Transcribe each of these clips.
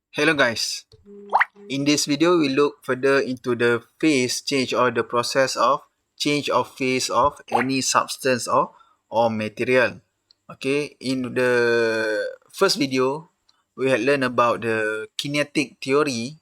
Hello guys, in this video we look further into the phase change or the process of change of phase of any substance or material. Okay, in the first video we had learned about the kinetic theory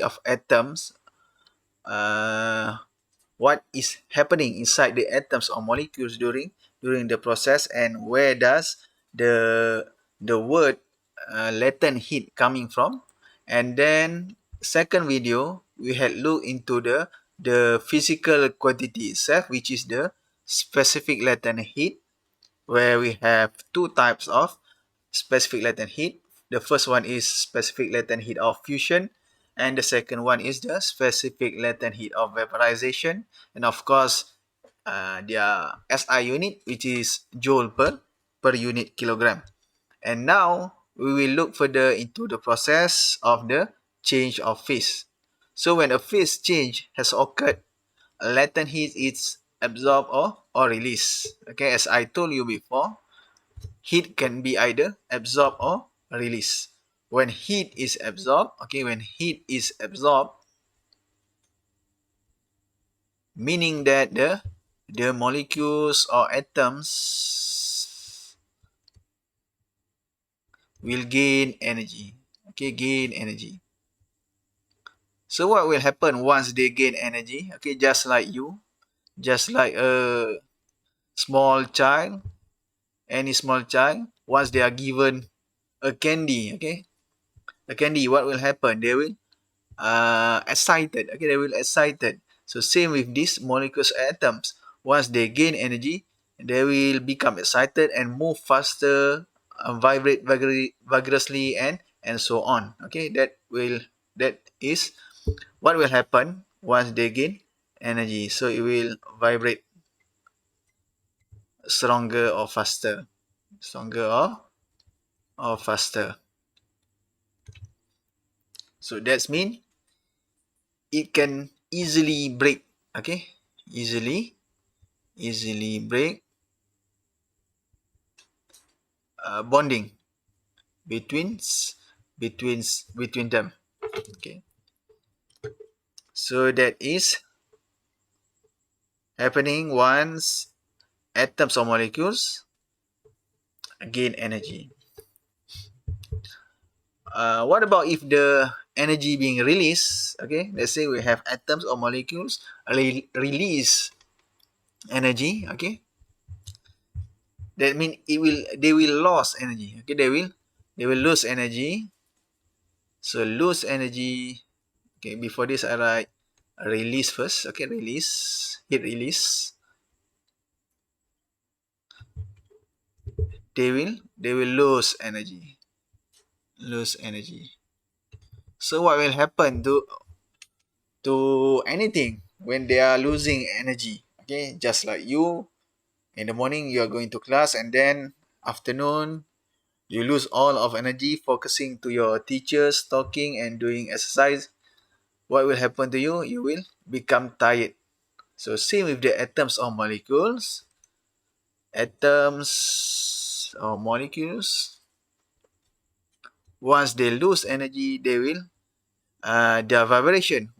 of atoms, uh, what is happening inside the atoms or molecules during the process, and where does the word latent heat coming from. And then second video we had looked into the physical quantity itself, which is the specific latent heat, where we have two types of specific latent heat. The first one is specific latent heat of fusion, and the second one is the specific latent heat of vaporization. And of course, their SI unit, which is joule per unit kilogram. And now we will look further into the process of the change of phase. So when a phase change has occurred, a latent heat is absorbed or released. Okay, as I told you before, heat can be either absorbed or released. When heat is absorbed, meaning that the molecules or atoms will gain energy. Okay, gain energy. So what will happen once they gain energy? Okay, just like a small child, any small child, once they are given a candy, what will happen? They will excited. Okay, they will excited. So same with these molecules atoms. Once they gain energy, they will become excited and move faster, vibrate vigorously, and so on. Okay, that is what will happen once they gain energy. So it will vibrate stronger or faster, stronger or faster. So that's mean it can easily break. Okay, easily break bonding between between them. Okay, so that is happening once atoms or molecules gain energy. What about if the energy being released? Okay, let's say we have atoms or molecules release energy. Okay, that means they will lose energy. Okay, they will lose energy. So lose energy. Okay, before this I write release first. Okay, release, heat release. They will lose energy. Lose energy. So what will happen to anything when they are losing energy? Okay, just like you, in the morning you are going to class, and then afternoon you lose all of energy focusing to your teachers, talking and doing exercise. What will happen to you? You will become tired. So same with the atoms or molecules. Atoms or molecules, once they lose energy, they will their vibration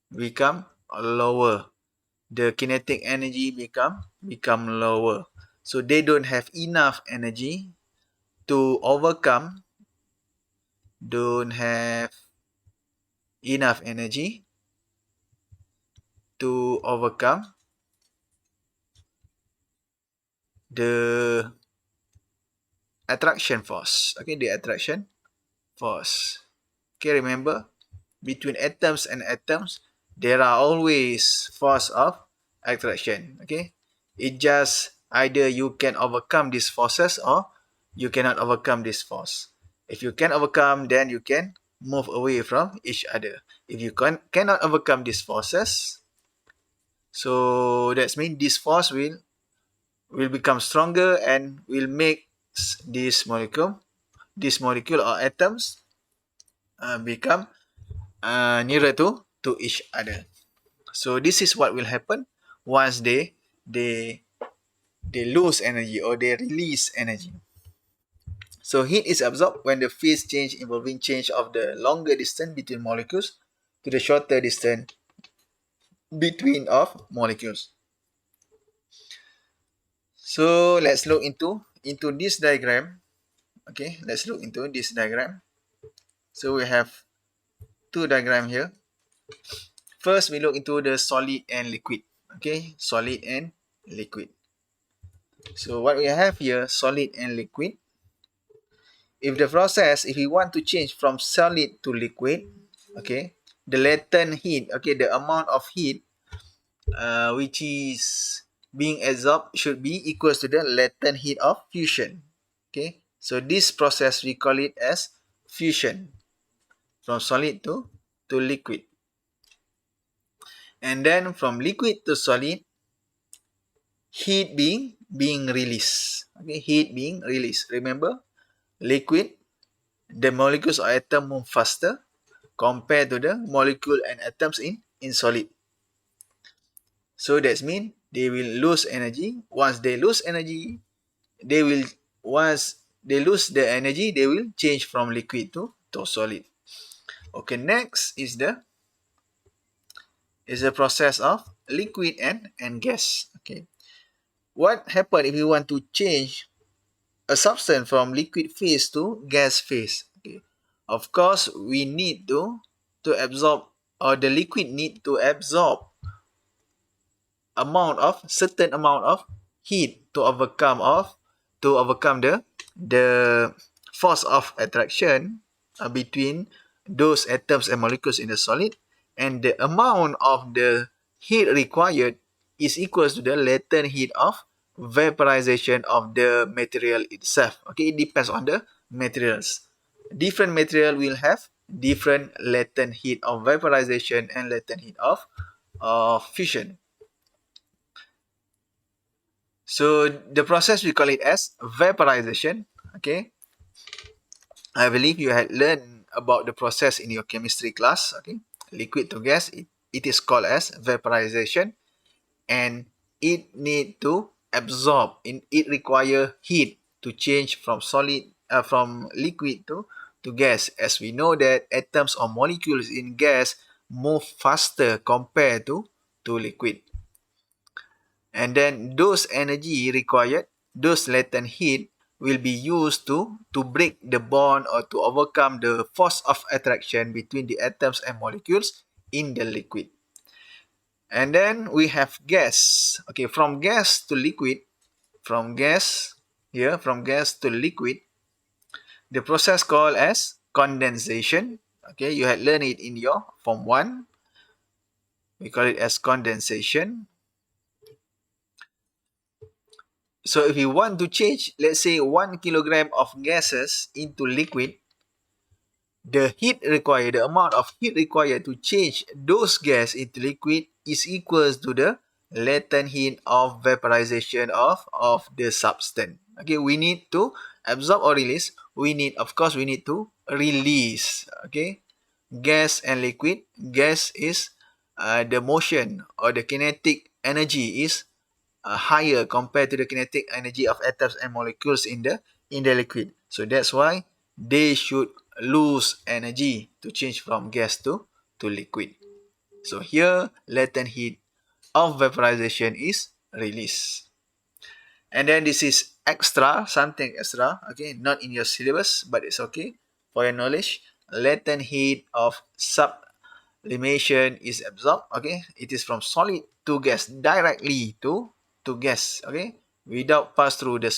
become lower. The kinetic energy become lower. So they don't have enough energy to overcome. Don't have enough energy to overcome the attraction force. Okay, the attraction force. Okay, remember, between atoms and atoms, there are always force of attraction. Okay, it just either you can overcome these forces or you cannot overcome this force. If you can overcome, then you can move away from each other. If you cannot overcome these forces, so that means this force will become stronger and will make this molecule or atoms become nearer to each other. So this is what will happen once they they lose energy or they release energy. So heat is absorbed when the phase change involving change of the longer distance between molecules to the shorter distance between of molecules. So let's look into this diagram. Okay, let's look into this diagram. So we have two diagrams here. First, we look into the solid and liquid. Okay, solid and liquid. So what we have here, solid and liquid. If the process, if we want to change from solid to liquid, okay, the latent heat, okay, the amount of heat which is being absorbed should be equals to the latent heat of fusion. Okay, so this process we call it as fusion, from solid to liquid. And then from liquid to solid, heat being released. Okay, heat being released. Remember, liquid, the molecules or atom move faster compared to the molecule and atoms in solid. So that means they will lose energy. Once they lose energy, they will once they lose the energy, they will change from liquid to solid. Okay, next is the process of liquid and gas. Okay, what happen if you want to change a substance from liquid phase to gas phase? Okay, of course we need to absorb, or the liquid need to absorb certain amount of heat to overcome the force of attraction between those atoms and molecules in the solid, and the amount of the heat required is equals to the latent heat of vaporization of the material itself. Okay, it depends on the materials. Different material will have different latent heat of vaporization and latent heat of fusion. So the process we call it as vaporization. Okay, I believe you had learned about the process in your chemistry class. Okay, liquid to gas, it is called as vaporization, and it need to absorb. It require heat to change from from liquid to gas. As we know that atoms or molecules in gas move faster compared to liquid. And then those energy required, those latent heat, will be used to break the bond or to overcome the force of attraction between the atoms and molecules in the liquid. And then we have gas. Okay, from gas to liquid, from gas to liquid, the process called as condensation. Okay, you had learned it in your Form 1. We call it as condensation. So if you want to change, let's say 1 kilogram of gases into liquid, the heat required, the amount of heat required to change those gas into liquid is equals to the latent heat of vaporization of the substance. Okay, we need to absorb or release. Of course, we need to release. Okay, gas and liquid. Gas is the motion or the kinetic energy is higher compared to the kinetic energy of atoms and molecules in the liquid. So that's why they should lose energy to change from gas to liquid. So here, latent heat of vaporization is released. And then this is extra, something extra, okay, not in your syllabus, but it's okay for your knowledge. Latent heat of sublimation is absorbed, okay. It is from solid to gas, directly to gas, okay, without pass through the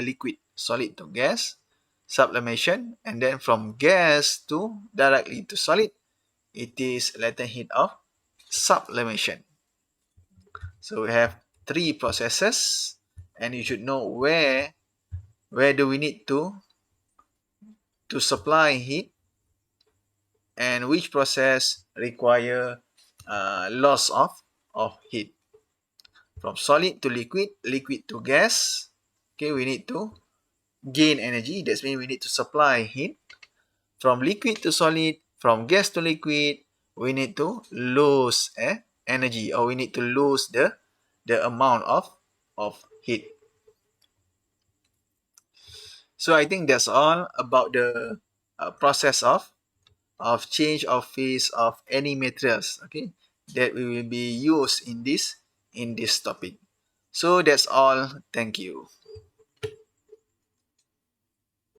liquid. Solid to gas, sublimation, and then from gas to directly to solid, it is latent heat of sublimation. So we have three processes, and you should know where do we need to supply heat, and which process require loss of heat. From solid to liquid, liquid to gas, okay, we need to gain energy. That means we need to supply heat. From liquid to solid, from gas to liquid, we need to lose energy, or we need to lose the amount of heat. So I think that's all about the process of change of phase of any materials, okay, that we will be used in this topic. So that's all. Thank you.